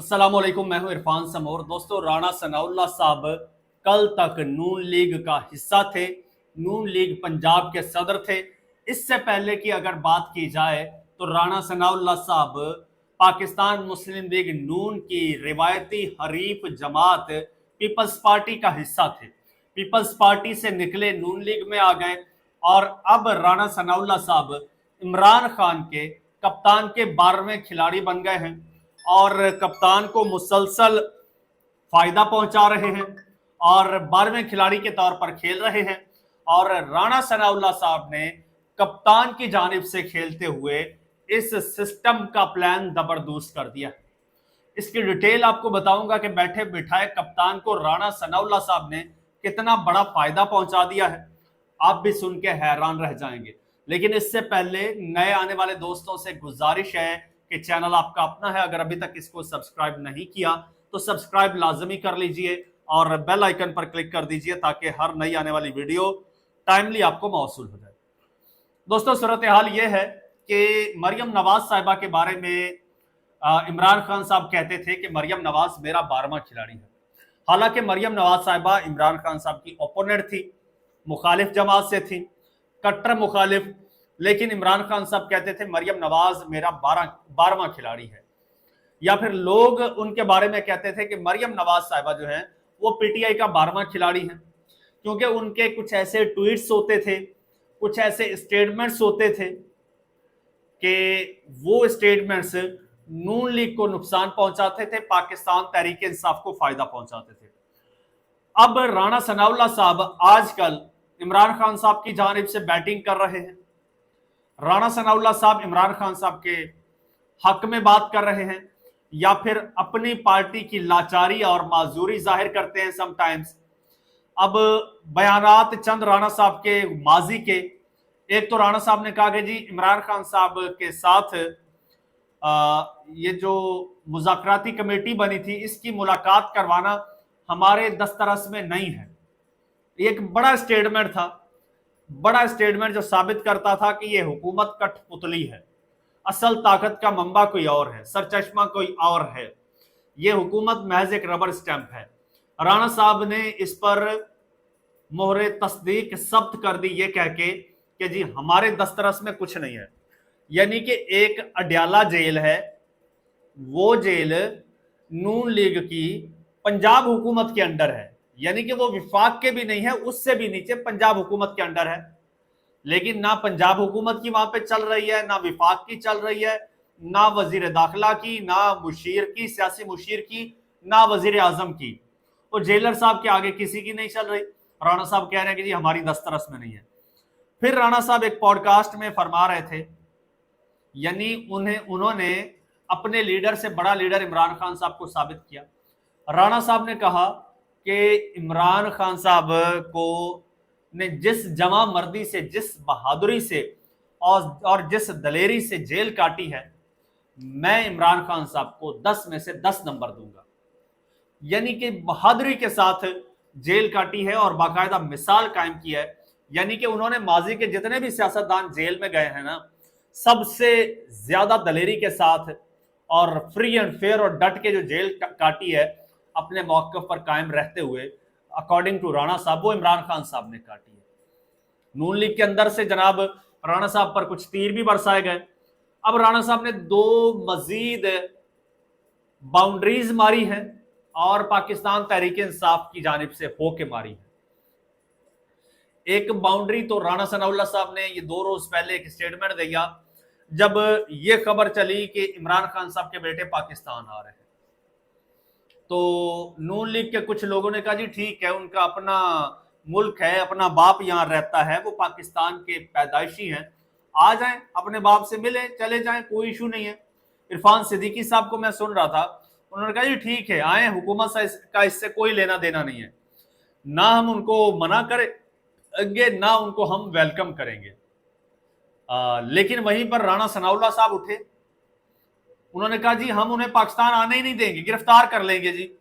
अस्सलाम वालेकुम, मैं हूं इरफान समोर। दोस्तों, राणा सनाउल्लाह साहब कल तक नून लीग का हिस्सा थे, नून लीग पंजाब के सदर थे। इससे पहले की अगर बात की जाए तो राणा सनाउल्लाह साहब पाकिस्तान मुस्लिम लीग नून की रिवायती हरीफ जमात पीपल्स पार्टी का हिस्सा थे। पीपल्स पार्टी से निकले, नून लीग में आ गए और अब राणा सनाउल्लाह साहब इमरान खान के कप्तान के 12वें खिलाड़ी बन गए हैं और कप्तान को मुसलसल फायदा पहुंचा रहे हैं और 12वें खिलाड़ी के तौर पर खेल रहे हैं। और राणा सनाउल्लाह साहब ने कप्तान की जानिब से खेलते हुए इस सिस्टम का प्लान जबरदस्त कर दिया। इसकी डिटेल आपको बताऊंगा कि बैठे बिठाए कप्तान को राणा सनाउल्लाह साहब ने कितना बड़ा फायदा पहुंचा दिया है। आप भी सुन के हैरान रह जाएंगे। लेकिन इससे पहले नए आने वाले दोस्तों से गुजारिश है कि चैनल आपका अपना है, अगर अभी तक इसको सब्सक्राइब नहीं किया तो सब्सक्राइब लाजमी कर लीजिए और बेल आइकन पर क्लिक कर दीजिए ताकि हर नई आने वाली वीडियो टाइमली आपको मौसूल हो जाए। दोस्तों, सूरत हाल यह है कि मरियम नवाज साहिबा के बारे में इमरान खान साहब कहते थे कि मरियम नवाज मेरा 12वां खिलाड़ी है। हालांकि मरियम नवाज साहिबा इमरान खान साहब की ओपोनेंट थी, मुखालिफ जमात से थी, कट्टर मुखालिफ। लेकिन इमरान खान साहब कहते थे मरियम नवाज मेरा 12वां खिलाड़ी है। या फिर लोग उनके बारे में कहते थे कि मरियम नवाज साहिबा जो है वो पीटीआई का 12वां खिलाड़ी है, क्योंकि उनके कुछ ऐसे ट्वीट्स होते थे, कुछ ऐसे स्टेटमेंट्स होते थे कि वो स्टेटमेंट्स नून लीग को नुकसान पहुंचाते थे, पाकिस्तान तहरीक इंसाफ को फायदा पहुंचाते थे। अब राणा सनाउल्लाह साहब आजकल इमरान खान साहब की जानिब से बैटिंग कर रहे हैं। राणा सनाउल्लाह साहब इमरान खान साहब के हक में बात कर रहे हैं या फिर अपनी पार्टी की लाचारी और माजूरी जाहिर करते हैं समटाइम्स। अब बयानात चंद राणा साहब के माजी के, एक तो राणा साहब ने कहा कि जी इमरान खान साहब के साथ ये जो मुज़ाकराती कमेटी बनी थी इसकी मुलाकात करवाना हमारे दस्तरस में नहीं है। एक बड़ा स्टेटमेंट था, बड़ा स्टेटमेंट जो साबित करता था कि ये हुकूमत कठपुतली है, असल ताकत का मंबा कोई और है, सरचश्मा कोई और है, ये हुकूमत महज एक रबर स्टैंप है। राणा साहब ने इस पर मोहरे तस्दीक सब्त कर दी ये कह के कि जी हमारे दस्तरस में कुछ नहीं है। यानी कि एक अडयाला जेल है, वो जेल नून लीग की पंजाब हुकूमत के अंडर है, यानी कि वो विफाक के भी नहीं है, उससे भी नीचे पंजाब हुकूमत के अंडर है। लेकिन ना पंजाब हुकूमत की वहां पे चल रही है, ना विफाक की चल रही है, ना वजीर दाखिला की, ना मुशीर की, सियासी मुशीर की, ना वजीर आजम की। और जेलर साहब के आगे किसी की नहीं चल रही। राणा साहब कह रहे हैं कि जी हमारी दस्तरस में नहीं है। फिर राणा साहब एक पॉडकास्ट में फरमा रहे थे, यानी उन्होंने अपने लीडर से बड़ा लीडर इमरान खान साहब को साबित किया। राणा साहब ने कहा कि इमरान खान साहब को ने जिस जमा मर्दी से, जिस बहादुरी से और जिस दलेरी से जेल काटी है, मैं इमरान खान साहब को 10 में से 10 नंबर दूंगा। यानी कि बहादुरी के साथ जेल काटी है और बाकायदा मिसाल कायम की है। यानी कि उन्होंने माजी के जितने भी सियासतदान जेल में गए हैं ना, सबसे ज्यादा दलेरी के साथ और फ्री एंड फेयर और डट के जो जेल काटी है, अपने मौक़िफ़ पर कायम रहते हुए, अकॉर्डिंग टू राणा साहब, वो इमरान खान साहब ने काटी है। नून लीग के अंदर से जनाब राणा साहब पर कुछ तीर भी बरसाए गए। अब राणा साहब ने 2 मजीद बाउंड्रीज मारी हैं और पाकिस्तान तहरीक इंसाफ की जानिब से होके मारी है। एक बाउंड्री तो राणा सनाउल्लाह साहब ने ये 2 रोज पहले एक स्टेटमेंट दिया जब ये खबर चली कि इमरान खान साहब के बेटे पाकिस्तान आ रहे हैं। तो नून लीग के कुछ लोगों ने कहा जी ठीक है, उनका अपना मुल्क है, अपना बाप यहाँ रहता है, वो पाकिस्तान के पैदाइशी हैं, आ जाएं, अपने बाप से मिले चले जाएं, कोई इशू नहीं है। इरफान सिद्दीकी साहब को मैं सुन रहा था, उन्होंने कहा जी ठीक है आए, हुकूमत का इससे कोई लेना देना नहीं है, ना हम उनको मना करेंगे ना उनको हम वेलकम करेंगे। लेकिन वहीं पर राणा सनाउल्लाह साहब उठे, उन्होंने कहा जी हम उन्हें पाकिस्तान आने ही नहीं देंगे, गिरफ्तार कर लेंगे जी,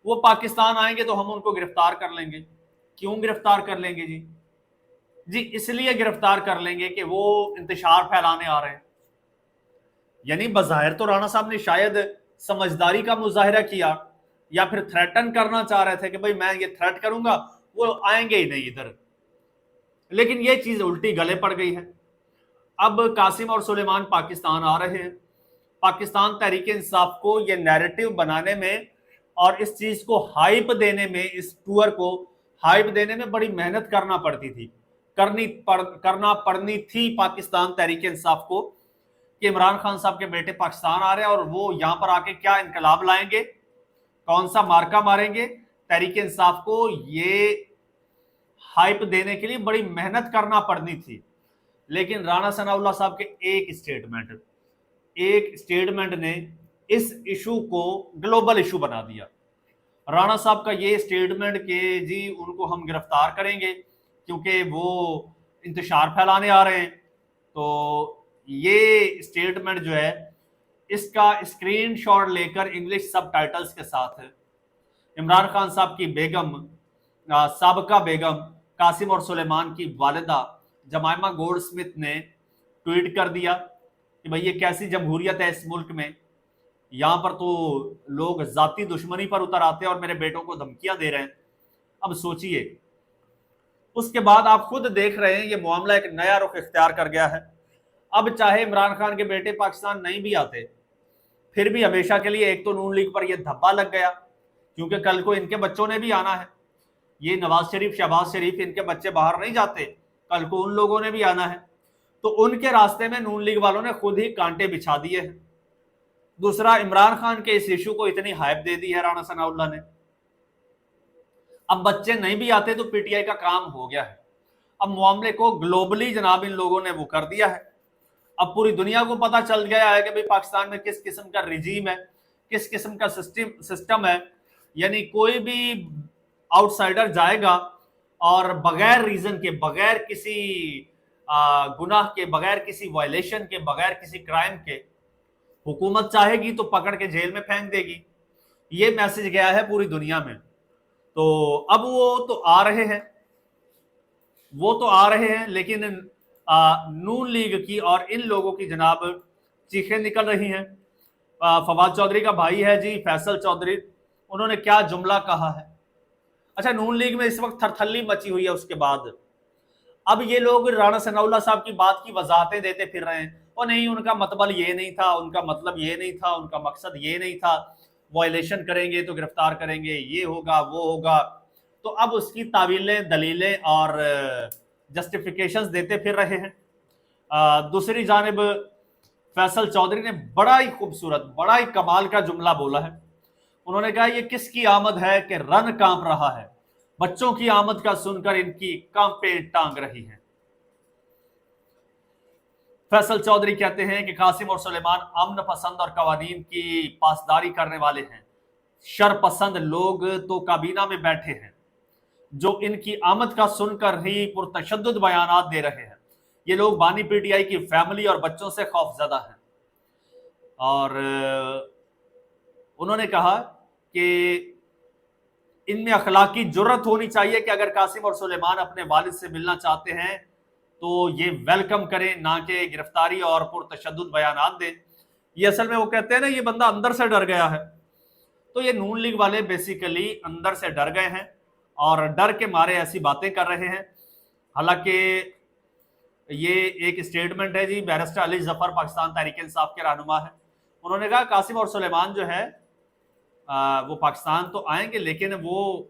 वो पाकिस्तान आएंगे तो हम उनको गिरफ्तार कर लेंगे। क्यों गिरफ्तार कर लेंगे जी? जी इसलिए गिरफ्तार कर लेंगे कि वो इंतशार फैलाने आ रहे हैं। यानी बज़ाहिर तो राणा साहब ने शायद समझदारी का मुजाहिरा किया या फिर थ्रेटन करना चाह रहे थे कि भाई मैं ये थ्रेट करूंगा, वो आएंगे ही नहीं इधर। लेकिन ये चीज उल्टी गले पड़ गई है। अब कासिम और सुलेमान पाकिस्तान आ रहे हैं। पाकिस्तान तहरीक इंसाफ को ये नैरेटिव बनाने में और इस चीज को हाइप देने में, इस टूर को हाइप देने में बड़ी मेहनत करना पड़ती थी, करना पड़नी थी पाकिस्तान तहरीक इंसाफ को कि इमरान खान साहब के बेटे पाकिस्तान आ रहे हैं और वो यहां पर आके क्या इनकलाब लाएंगे, कौन सा मार्का मारेंगे। तहरीक इंसाफ को ये हाइप देने के लिए बड़ी मेहनत करना पड़नी थी। लेकिन राणा सनाउल्लाह साहब के एक स्टेटमेंट ने इस इशू को ग्लोबल इशू बना दिया। राणा साहब का ये स्टेटमेंट के जी उनको हम गिरफ्तार करेंगे क्योंकि वो इंतशार फैलाने आ रहे हैं। तो ये स्टेटमेंट जो है, इसका स्क्रीनशॉट लेकर इंग्लिश सबटाइटल्स के साथ इमरान खान साहब की बेगम, साबका बेगम कासिम और सुलेमान की वालिदा जमाइमा गोल्डस्मिथ ने ट्वीट कर दिया कि भाई ये कैसी जमहूरियत है इस मुल्क में, यहां पर तो लोग जाती दुश्मनी पर उतर आते हैं और मेरे बेटों को धमकियां दे रहे हैं। अब सोचिए, उसके बाद आप खुद देख रहे हैं ये मामला एक नया रुख इख्तियार कर गया है। अब चाहे इमरान खान के बेटे पाकिस्तान नहीं भी आते, फिर भी हमेशा के लिए एक तो नून लीग पर यह धब्बा लग गया, क्योंकि कल को इनके बच्चों ने भी आना है। ये नवाज शरीफ, शहबाज शरीफ, इनके बच्चे बाहर नहीं जाते, कल को उन लोगों ने भी आना है। तो उनके रास्ते में नून लीग वालों ने खुद ही कांटे बिछा दिए हैं। दूसरा, इमरान खान के इस इशू को इतनी हाइप दे दी है राणा सनाउल्लाह ने। अब बच्चे नहीं भी आते तो पीटीआई का काम हो गया है। अब मामले को ग्लोबली जनाब इन लोगों ने वो कर दिया है। अब पूरी दुनिया को पता चल गया है कि भाई पाकिस्तान में किस किस्म का रिजीम है, किस किस्म का सिस्टम है। यानी कोई भी आउटसाइडर जाएगा और बगैर रीजन के, बगैर किसी गुनाह के, बगैर किसी वायलेशन के, बगैर किसी क्राइम के, हुकूमत चाहेगी तो पकड़ के जेल में फेंक देगी। ये मैसेज गया है पूरी दुनिया में। तो अब वो तो आ रहे हैं, लेकिन नून लीग की और इन लोगों की जनाब चीखें निकल रही हैं। फवाद चौधरी का भाई है जी फैसल चौधरी, उन्होंने क्या जुमला कहा है। अच्छा, नून लीग में इस वक्त थरथल्ली मची हुई है। उसके बाद अब ये लोग राणा सनाउल्लाह साहब की बात की वजाहतें देते फिर रहे हैं, और नहीं उनका मतलब ये नहीं था, उनका मतलब ये नहीं था, उनका मकसद ये नहीं था, वायलेशन करेंगे तो गिरफ्तार करेंगे, ये होगा वो होगा। तो अब उसकी तावीलें, दलीलें और जस्टिफिकेशंस देते फिर रहे हैं। दूसरी जानिब फैसल चौधरी ने बड़ा ही खूबसूरत, बड़ा ही कमाल का जुमला बोला है। उन्होंने कहा ये किसकी आमद है कि रन कांप रहा है, बच्चों की आमद का सुनकर इनकी कांपे टांग रही हैं। फैसल चौधरी कहते हैं कि कासिम और सुलेमान अमन पसंद और कवानीन की पासदारी करने वाले हैं। शर पसंद लोग तो काबीना में बैठे हैं जो इनकी आमद का सुनकर ही पुरतशद्दुद बयानात दे रहे हैं। ये लोग बानी पीटीआई की फैमिली और बच्चों से खौफजदा हैं। और उन्होंने कहा कि इनमें अखलाकी जुर्रत होनी चाहिए कि अगर कासिम और सुलेमान अपने वालिद से मिलना चाहते हैं तो ये वेलकम करें, ना कि गिरफ्तारी और पुरतशद्दुद बयानात दें। ये असल में वो कहते हैं ना, ये बंदा अंदर से डर गया है। तो ये नून लीग वाले बेसिकली अंदर से डर गए हैं और डर के मारे ऐसी बातें कर रहे हैं। हालांकि ये एक स्टेटमेंट है जी, बैरिस्टर अली जफर पाकिस्तान तहरीक इंसाफ के रहनुमा है। उन्होंने कहा कासिम और सुलेमान जो है वो पाकिस्तान तो आएंगे, लेकिन वो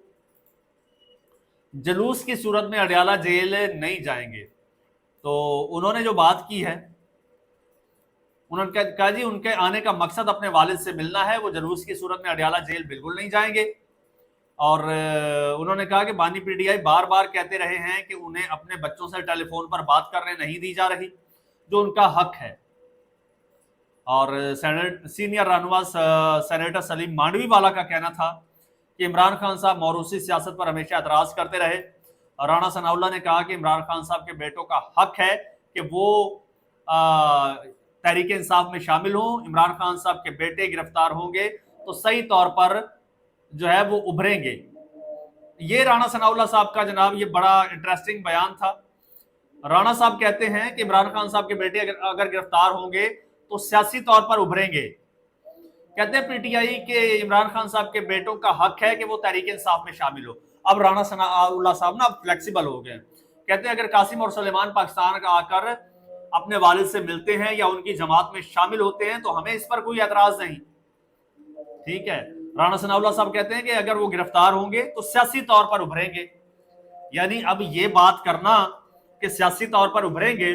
जुलूस की सूरत में अडयाला जेल नहीं जाएंगे। तो उन्होंने जो बात की है, उन्होंने कहा जी उनके आने का मकसद अपने वालिद से मिलना है, वो जुलूस की सूरत में अडयाला जेल बिल्कुल नहीं जाएंगे। और उन्होंने कहा कि बानी पीटीआई बार बार कहते रहे हैं कि उन्हें अपने बच्चों से टेलीफोन पर बात करने नहीं दी जा रही, जो उनका हक है। और सीनियर रहनुमा सेनेटर सलीम मांडवी वाला का कहना था कि इमरान खान साहब मौरूसी सियासत पर हमेशा एतराज करते रहे। और राणा सनाउल्लाह ने कहा कि इमरान खान साहब के बेटों का हक है कि वो तहरीक इंसाफ में शामिल हों। इमरान खान साहब के बेटे गिरफ्तार होंगे तो सही तौर पर जो है वो उभरेंगे। ये राणा सनाउल्लाह साहब का जनाब ये बड़ा इंटरेस्टिंग बयान था। राणा साहब कहते हैं कि इमरान खान साहब के बेटे अगर गिरफ्तार होंगे तो सियासी तौर पर उभरेंगे। कहते हैं पीटीआई के इमरान खान साहब के बेटों का हक है कि वो तहरीक इंसाफ में शामिल हो। अब राणा सनाउल्लाह साहब ना फ्लेक्सिबल हो गए, कहते हैं अगर कासिम और सुलेमान पाकिस्तान का आकर अपने वालिद से मिलते हैं या उनकी जमात में शामिल होते हैं तो हमें इस पर कोई एतराज नहीं। ठीक है, राणा सनाउल्लाह साहब कहते हैं कि अगर वो गिरफ्तार होंगे तो सियासी तौर पर उभरेंगे। यानी अब ये बात करना कि सियासी तौर पर उभरेंगे,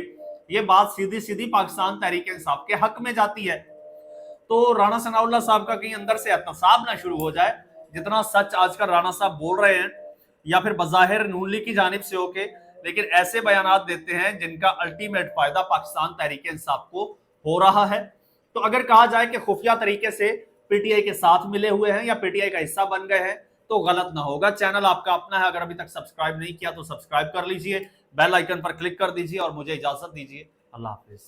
ये बात सीधी सीधी पाकिस्तान तहरीक इंसाफ के हक में जाती है। तो राणा सनाउल्लाह साहब का कहीं अंदर से एहतसाब ना शुरू हो जाए, जितना सच आजकल राणा साहब बोल रहे हैं या फिर बज़ाहिर नून लीग की जानिब से होके, लेकिन ऐसे बयानात देते हैं जिनका अल्टीमेट फायदा पाकिस्तान तहरीक इंसाफ को हो रहा है। तो अगर कहा जाए कि खुफिया तरीके से पीटीआई के साथ मिले हुए हैं या पीटीआई का हिस्सा बन गए हैं तो गलत ना होगा। चैनल आपका अपना है, अगर अभी तक सब्सक्राइब नहीं किया तो सब्सक्राइब कर लीजिए, बेल आइकन पर क्लिक कर दीजिए और मुझे इजाजत दीजिए। अल्लाह हाफिज।